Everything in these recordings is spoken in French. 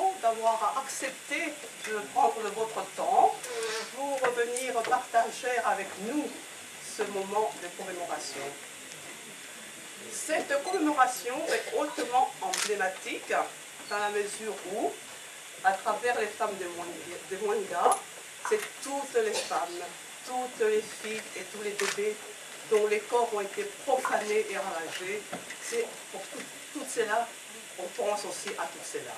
remercions d'avoir accepté de prendre de votre temps pour venir partager avec nous ce moment de commémoration. Cette commémoration est hautement emblématique dans la mesure où, à travers les femmes de Mwanga, c'est toutes les femmes, toutes les filles et tous les bébés dont les corps ont été profanés et ravagés. C'est pour toutes celles-là, on pense aussi à tout cela.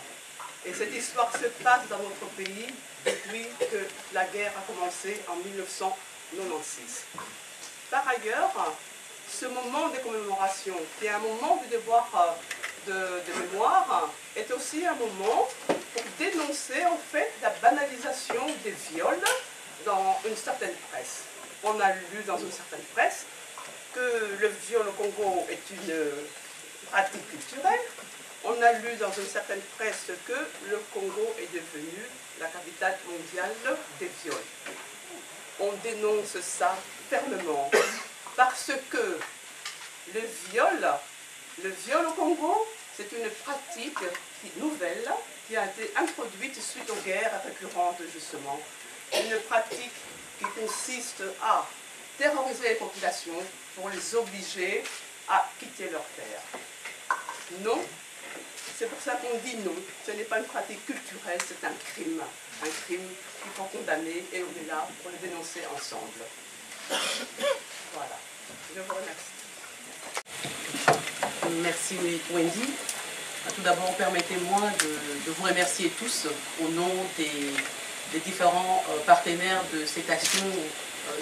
Et cette histoire se passe dans notre pays depuis que la guerre a commencé en 1996. Par ailleurs, ce moment de commémoration, qui est un moment du devoir de mémoire, est aussi un moment pour dénoncer en fait la banalisation des viols dans une certaine presse. On a lu dans une certaine presse que le viol au Congo est une pratique culturelle. On a lu dans une certaine presse que le Congo est devenu la capitale mondiale des viols. On dénonce ça fermement parce que le viol au Congo, c'est une pratique nouvelle qui a été introduite suite aux guerres récurrentes justement. Une pratique qui consiste à terroriser les populations pour les obliger à quitter leur terre. Non, c'est pour ça qu'on dit non. Ce n'est pas une pratique culturelle, c'est un crime. Un crime qu'il faut condamner et on est là pour le dénoncer ensemble. Voilà, je vous remercie. Merci Wendy. Tout d'abord, permettez-moi de vous remercier tous au nom des différents partenaires de cette action,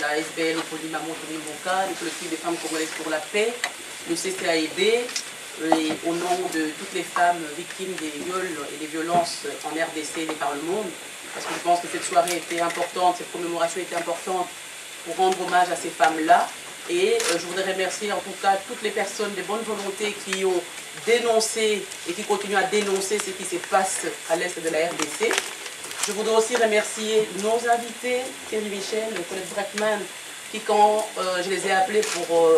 la SBL Opolimamu Toniboka, le collectif des femmes congolaises pour la paix, le CCAEB, et au nom de toutes les femmes victimes des viols et des violences en RDC et par le monde, parce que je pense que cette soirée était importante, cette commémoration était importante pour rendre hommage à ces femmes-là. Et je voudrais remercier en tout cas toutes les personnes de bonne volonté qui ont dénoncé et qui continuent à dénoncer ce qui se passe à l'est de la RDC. Je voudrais aussi remercier nos invités, Thierry Michel, Colette Breckman, qui quand je les ai appelés pour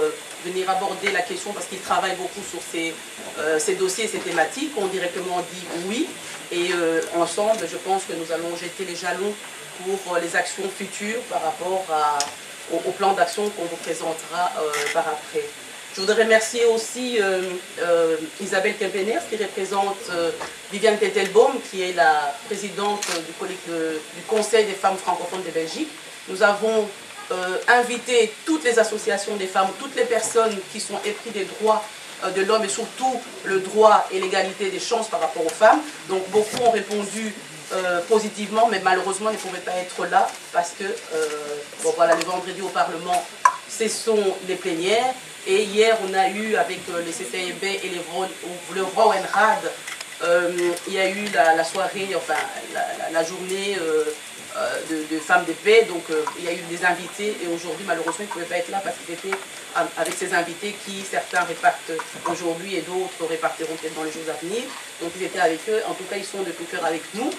venir aborder la question, parce qu'ils travaillent beaucoup sur ces dossiers, ces thématiques, ont directement dit oui. Et ensemble, je pense que nous allons jeter les jalons pour les actions futures par rapport au plan d'action qu'on vous présentera par après. Je voudrais remercier aussi Isabelle Kempeners qui représente Viviane Tettelbaum, qui est la présidente du Conseil des femmes francophones de Belgique. Nous avons invité toutes les associations des femmes, toutes les personnes qui sont épris des droits de l'homme et surtout le droit et l'égalité des chances par rapport aux femmes. Donc beaucoup ont répondu positivement, mais malheureusement ne pouvaient pas être là parce que bon, voilà, le vendredi au Parlement, ce sont les plénières. Et hier, on a eu avec les CCIB et le Vroenrad, il y a eu la soirée, enfin la journée de femmes de paix. Donc il y a eu des invités et aujourd'hui, malheureusement, ils ne pouvaient pas être là parce qu'ils étaient avec ces invités qui, certains répartent aujourd'hui et d'autres répartiront peut-être dans les jours à venir. Donc ils étaient avec eux. En tout cas, ils sont de tout cœur avec nous.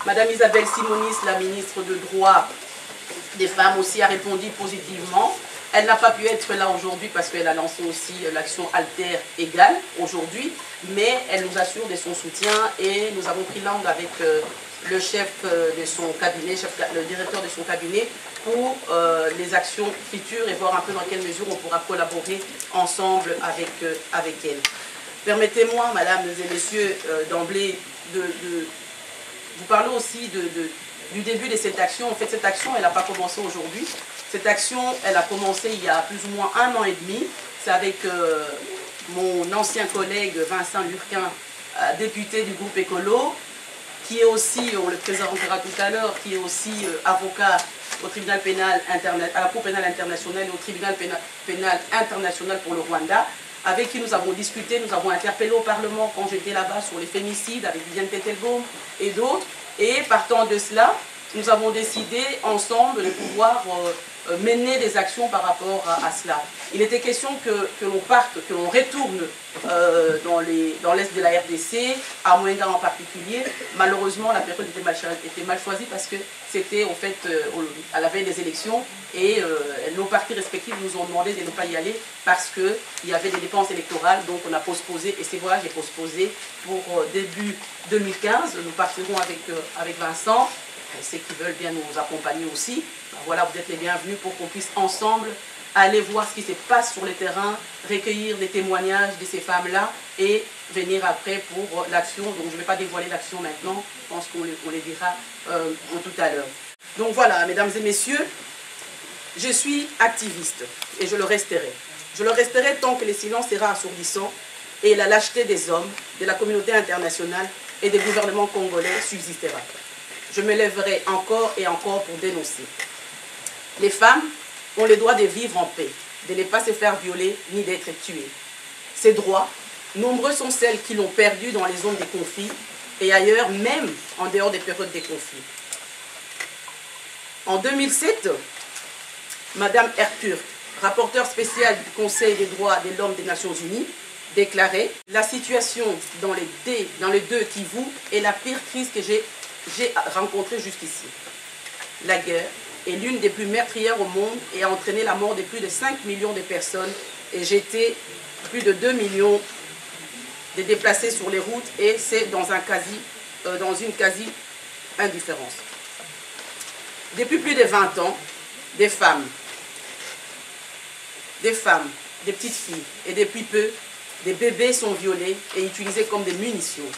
Madame Isabelle Simonis, la ministre de droit des femmes, aussi a répondu positivement. Elle n'a pas pu être là aujourd'hui parce qu'elle a lancé aussi l'action Alter Égale aujourd'hui, mais elle nous assure de son soutien et nous avons pris langue avec le chef de son cabinet, le directeur de son cabinet pour les actions futures et voir un peu dans quelle mesure on pourra collaborer ensemble avec elle. Permettez-moi, mesdames et messieurs, d'emblée de vous parler aussi du début de cette action. En fait, cette action, elle n'a pas commencé aujourd'hui. Cette action, elle a commencé il y a plus ou moins 1 an et demi. C'est avec mon ancien collègue Vincent Lurquin, député du groupe Écolo, qui est aussi, on le présentera tout à l'heure, qui est aussi avocat au tribunal pénal à la Cour pénale internationale et au tribunal pénal international pour le Rwanda, avec qui nous avons discuté, nous avons interpellé au Parlement quand j'étais là-bas sur les féminicides avec Viviane Tettelbaum et d'autres. Et partant de cela, nous avons décidé ensemble de pouvoir mener des actions par rapport à cela. Il était question que l'on parte, que l'on retourne dans l'est de la RDC, à Mwenga en particulier. Malheureusement, la période était mal choisie parce que c'était en fait à la veille des élections et nos partis respectifs nous ont demandé de ne pas y aller parce qu'il y avait des dépenses électorales, donc on a postposé et ces voyages est postposé pour début 2015. Nous partirons avec Vincent. Ceux qui veulent bien nous accompagner aussi, voilà, vous êtes les bienvenus pour qu'on puisse ensemble aller voir ce qui se passe sur le terrain, recueillir des témoignages de ces femmes-là et venir après pour l'action. Donc je ne vais pas dévoiler l'action maintenant, je pense qu'on les dira tout à l'heure. Donc voilà, mesdames et messieurs, je suis activiste et je le resterai. Je le resterai tant que le silence sera assourdissant et la lâcheté des hommes, de la communauté internationale et des gouvernements congolais subsistera. Je me lèverai encore et encore pour dénoncer. Les femmes ont le droit de vivre en paix, de ne pas se faire violer ni d'être tuées. Ces droits, nombreux sont celles qui l'ont perdu dans les zones de conflit et ailleurs, même en dehors des périodes de conflit. En 2007, Madame Erturk, rapporteure spéciale du Conseil des droits de l'homme des Nations Unies, déclarait « La situation dans les deux Kivu est la pire crise que j'ai rencontrée jusqu'ici. La guerre est l'une des plus meurtrières au monde et a entraîné la mort de plus de 5 millions de personnes et jeté plus de 2 millions de déplacés sur les routes et c'est dans une quasi-indifférence. Depuis plus de 20 ans, des femmes, des petites filles et depuis peu, des bébés sont violés et utilisés comme des munitions.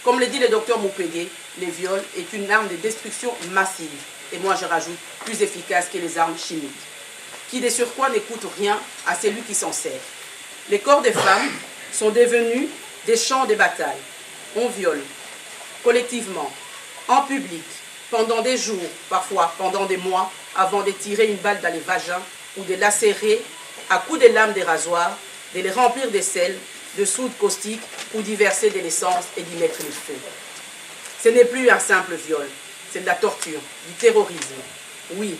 Comme le dit le docteur Mukwege, le viol est une arme de destruction massive, et moi je rajoute, plus efficace que les armes chimiques, qui de surcroît ne coûtent rien à celui qui s'en sert. Les corps des femmes sont devenus des champs de bataille. On viole collectivement, en public, pendant des jours, parfois pendant des mois, avant de tirer une balle dans les vagins ou de lacérer à coups de lames de rasoir, de les remplir de sel, de soude caustique ou d'y verser de l'essence et d'y mettre le feu. Ce n'est plus un simple viol, c'est de la torture, du terrorisme. Oui,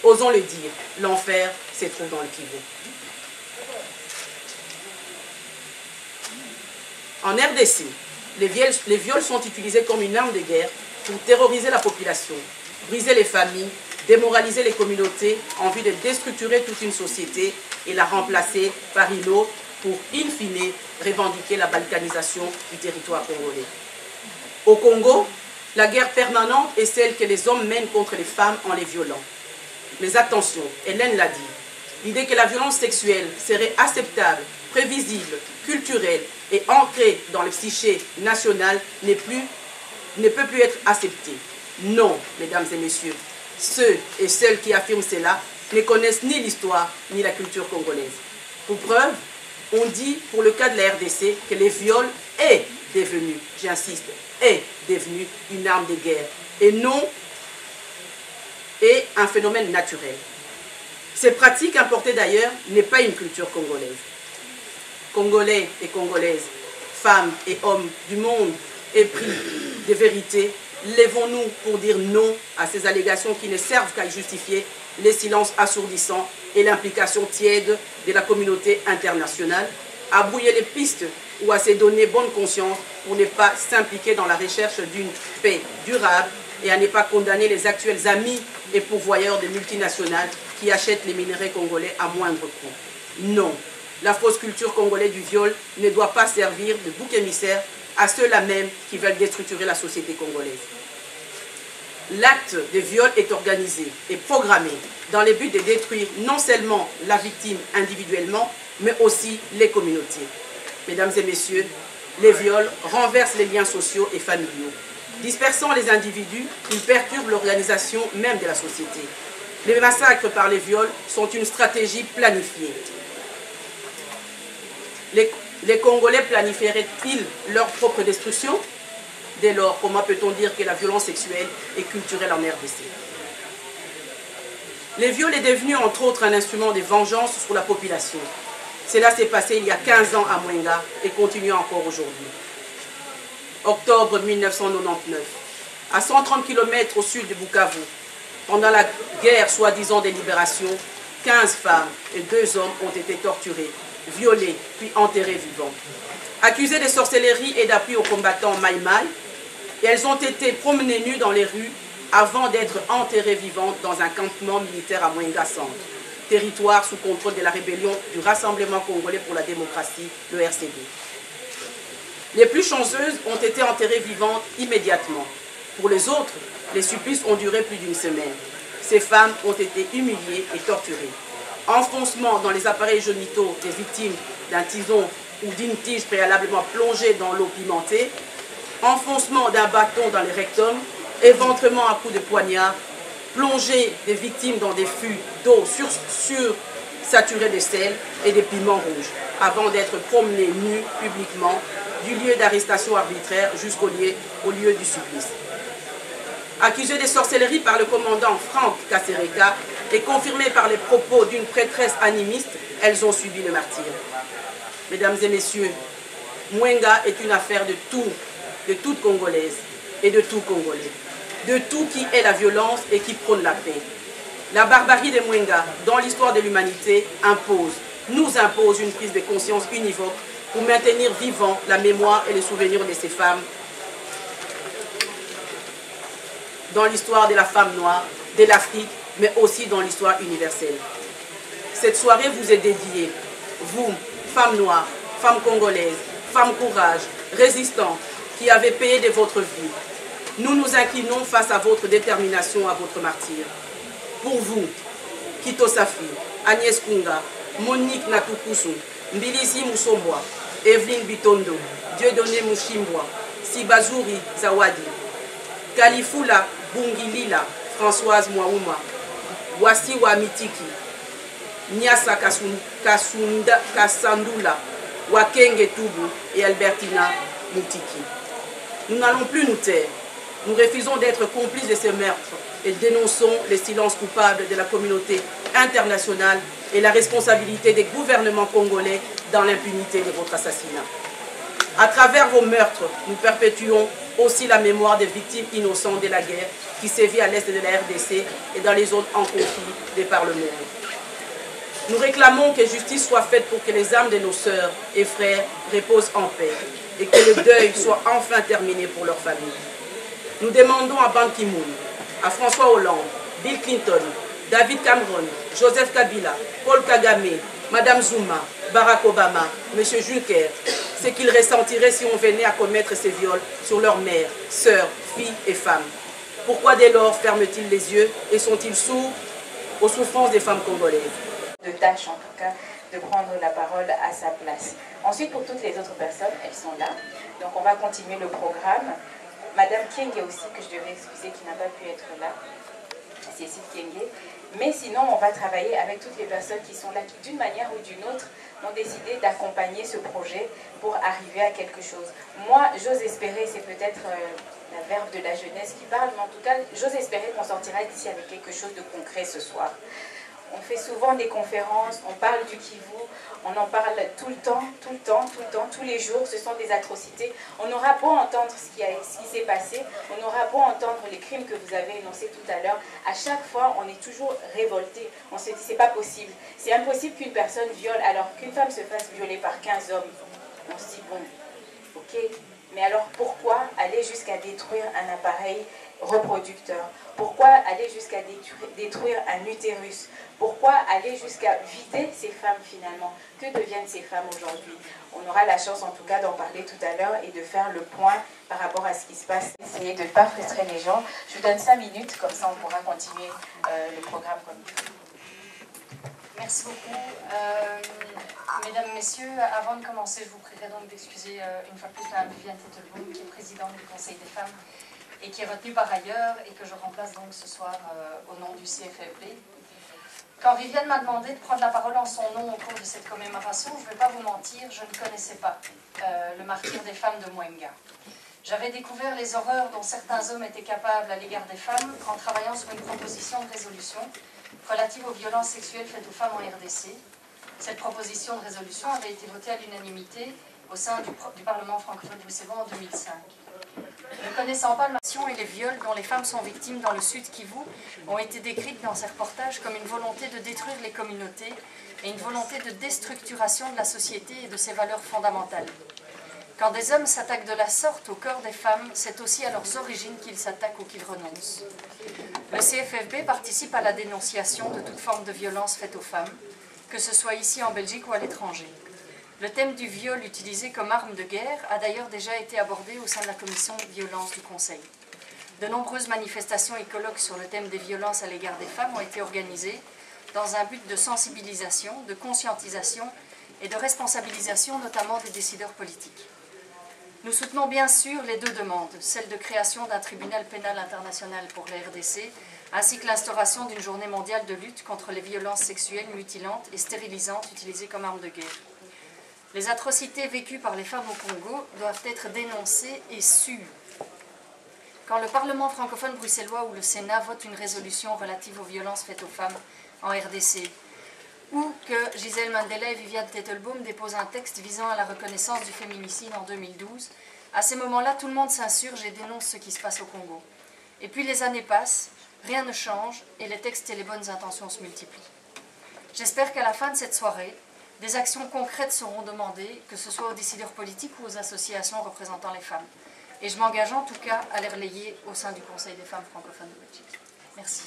osons le dire, l'enfer se trouve dans le Kivu. En RDC, les viols sont utilisés comme une arme de guerre pour terroriser la population, briser les familles, démoraliser les communautés en vue de déstructurer toute une société et la remplacer par une autre pour, in fine, revendiquer la balkanisation du territoire congolais. Au Congo, la guerre permanente est celle que les hommes mènent contre les femmes en les violant. Mais attention, Hélène l'a dit, l'idée que la violence sexuelle serait acceptable, prévisible, culturelle et ancrée dans le psyché national ne peut plus être acceptée. Non, mesdames et messieurs, ceux et celles qui affirment cela ne connaissent ni l'histoire ni la culture congolaise. Pour preuve, on dit pour le cas de la RDC que les viols est devenu, j'insiste, est devenu une arme de guerre et non est un phénomène naturel. Cette pratique importée d'ailleurs n'est pas une culture congolaise. Congolais et Congolaises, femmes et hommes du monde épris de vérité, lèvons-nous pour dire non à ces allégations qui ne servent qu'à justifier les silences assourdissants et l'implication tiède de la communauté internationale, à brouiller les pistes ou à se donner bonne conscience pour ne pas s'impliquer dans la recherche d'une paix durable et à ne pas condamner les actuels amis et pourvoyeurs de multinationales qui achètent les minerais congolais à moindre coût. Non, la fausse culture congolaise du viol ne doit pas servir de bouc émissaire à ceux-là même qui veulent déstructurer la société congolaise. L'acte de viol est organisé et programmé dans le but de détruire non seulement la victime individuellement, mais aussi les communautés. Mesdames et messieurs, les viols renversent les liens sociaux et familiaux. Dispersant les individus, ils perturbent l'organisation même de la société. Les massacres par les viols sont une stratégie planifiée. Les Congolais planifieraient-ils leur propre destruction? Dès lors, comment peut-on dire que la violence sexuelle est culturelle en RDC? Le viol est devenu entre autres un instrument de vengeance sur la population. Cela s'est passé il y a 15 ans à Mwenga et continue encore aujourd'hui. Octobre 1999, à 130 km au sud de Bukavu, Pendant la guerre soi-disant des libérations, 15 femmes et 2 hommes ont été torturés, violés, puis enterrés vivants. Accusées de sorcellerie et d'appui aux combattants Maï Maï, et elles ont été promenées nues dans les rues avant d'être enterrées vivantes dans un campement militaire à Mwenga Centre, territoire sous contrôle de la rébellion du Rassemblement Congolais pour la Démocratie, le RCD. Les plus chanceuses ont été enterrées vivantes immédiatement. Pour les autres, les supplices ont duré plus d'1 semaine. Ces femmes ont été humiliées et torturées. Enfoncement dans les appareils génitaux des victimes d'un tison ou d'une tige préalablement plongée dans l'eau pimentée, enfoncement d'un bâton dans les rectums, éventrement à coups de poignard, plongée des victimes dans des fûts d'eau sursaturés de sel et des piments rouges, avant d'être promenées nues publiquement du lieu d'arrestation arbitraire jusqu'au lieu du supplice. Accusées de sorcellerie par le commandant Franck Kassereka et confirmées par les propos d'une prêtresse animiste, elles ont subi le martyre. Mesdames et messieurs, Mwenga est une affaire de toute Congolaise et de tout Congolais, de tout qui est la violence et qui prône la paix. La barbarie des Mwenga, dans l'histoire de l'humanité, nous impose une prise de conscience univoque pour maintenir vivant la mémoire et les souvenirs de ces femmes dans l'histoire de la femme noire, de l'Afrique, mais aussi dans l'histoire universelle. Cette soirée vous est dédiée, vous, femmes noires, femmes congolaises, femmes courage, résistantes, qui avez payé de votre vie. Nous nous inclinons face à votre détermination, à votre martyre. Pour vous, Kito Safi, Agnès Kunga, Monique Natukusu, Mbilisi Musombwa, Evelyne Bitondo, Dieudonné Mushimbwa, Sibazuri Zawadi, Kalifula Bungilila, Françoise Mwaouma, Wasiwa Mitiki, Nyasa Kasandula, Wakenge Toubou et Albertina Moutiki. Nous n'allons plus nous taire. Nous refusons d'être complices de ces meurtres et dénonçons le silence coupable de la communauté internationale et la responsabilité des gouvernements congolais dans l'impunité de votre assassinat. À travers vos meurtres, nous perpétuons aussi la mémoire des victimes innocentes de la guerre qui sévit à l'est de la RDC et dans les zones en conflit de par le monde. Nous réclamons que justice soit faite pour que les âmes de nos sœurs et frères reposent en paix et que le deuil soit enfin terminé pour leurs familles. Nous demandons à Ban Ki-moon, à François Hollande, Bill Clinton, David Cameron, Joseph Kabila, Paul Kagame, Madame Zuma, Barack Obama, M. Juncker, ce qu'ils ressentiraient si on venait à commettre ces viols sur leurs mères, sœurs, filles et femmes. Pourquoi dès lors ferment-ils les yeux et sont-ils sourds aux souffrances des femmes congolaises? De tâche en tout cas, de prendre la parole à sa place. Ensuite, pour toutes les autres personnes, elles sont là. Donc on va continuer le programme. Madame Kienge aussi, que je devais excuser, qui n'a pas pu être là. Cécile Kienge. Mais sinon, on va travailler avec toutes les personnes qui sont là, qui d'une manière ou d'une autre ont décidé d'accompagner ce projet pour arriver à quelque chose. Moi, j'ose espérer, c'est peut-être la verve de la jeunesse qui parle, mais en tout cas, j'ose espérer qu'on sortira d'ici avec quelque chose de concret ce soir. On fait souvent des conférences, on parle du Kivu, on en parle tout le temps, tous les jours, ce sont des atrocités. On aura beau entendre ce qui s'est passé, on aura beau entendre les crimes que vous avez énoncés tout à l'heure, à chaque fois on est toujours révolté, on se dit c'est pas possible. C'est impossible qu'une personne viole alors qu'une femme se fasse violer par 15 hommes. On se dit bon, ok, mais alors pourquoi aller jusqu'à détruire un appareil reproducteur? Pourquoi aller jusqu'à détruire un utérus? Pourquoi aller jusqu'à vider ces femmes finalement? Que deviennent ces femmes aujourd'hui? On aura la chance en tout cas d'en parler tout à l'heure et de faire le point par rapport à ce qui se passe. Essayez de ne pas frustrer les gens. Je vous donne 5 minutes, comme ça on pourra continuer le programme comme il faut. Merci beaucoup. Mesdames, Messieurs, avant de commencer, je vous prierai donc d'excuser une fois de plus Mme Viviane Tettelboom, qui est présidente du Conseil des femmes et qui est retenue par ailleurs et que je remplace donc ce soir au nom du CFFD. Quand Viviane m'a demandé de prendre la parole en son nom au cours de cette commémoration, je ne vais pas vous mentir, je ne connaissais pas le martyre des femmes de Mwenga. J'avais découvert les horreurs dont certains hommes étaient capables à l'égard des femmes en travaillant sur une proposition de résolution relative aux violences sexuelles faites aux femmes en RDC. Cette proposition de résolution avait été votée à l'unanimité au sein du Parlement francophone bruxellois en 2005. Ne connaissant pas l'agression et les viols dont les femmes sont victimes dans le Sud Kivu ont été décrites dans ces reportages comme une volonté de détruire les communautés et une volonté de déstructuration de la société et de ses valeurs fondamentales. Quand des hommes s'attaquent de la sorte au corps des femmes, c'est aussi à leurs origines qu'ils s'attaquent ou qu'ils renoncent. Le CFFB participe à la dénonciation de toute forme de violence faite aux femmes, que ce soit ici en Belgique ou à l'étranger. Le thème du viol utilisé comme arme de guerre a d'ailleurs déjà été abordé au sein de la commission violence du Conseil. De nombreuses manifestations et colloques sur le thème des violences à l'égard des femmes ont été organisées dans un but de sensibilisation, de conscientisation et de responsabilisation notamment des décideurs politiques. Nous soutenons bien sûr les deux demandes, celle de création d'un tribunal pénal international pour la RDC, ainsi que l'instauration d'une journée mondiale de lutte contre les violences sexuelles mutilantes et stérilisantes utilisées comme arme de guerre. Les atrocités vécues par les femmes au Congo doivent être dénoncées et sues. Quand le Parlement francophone bruxellois ou le Sénat vote une résolution relative aux violences faites aux femmes en RDC, ou que Gisèle Mandela et Viviane Tettelbaum déposent un texte visant à la reconnaissance du féminicide en 2012, à ces moments-là, tout le monde s'insurge et dénonce ce qui se passe au Congo. Et puis les années passent, rien ne change et les textes et les bonnes intentions se multiplient. J'espère qu'à la fin de cette soirée, des actions concrètes seront demandées, que ce soit aux décideurs politiques ou aux associations représentant les femmes. Et je m'engage en tout cas à les relayer au sein du Conseil des femmes francophones de Belgique. Merci.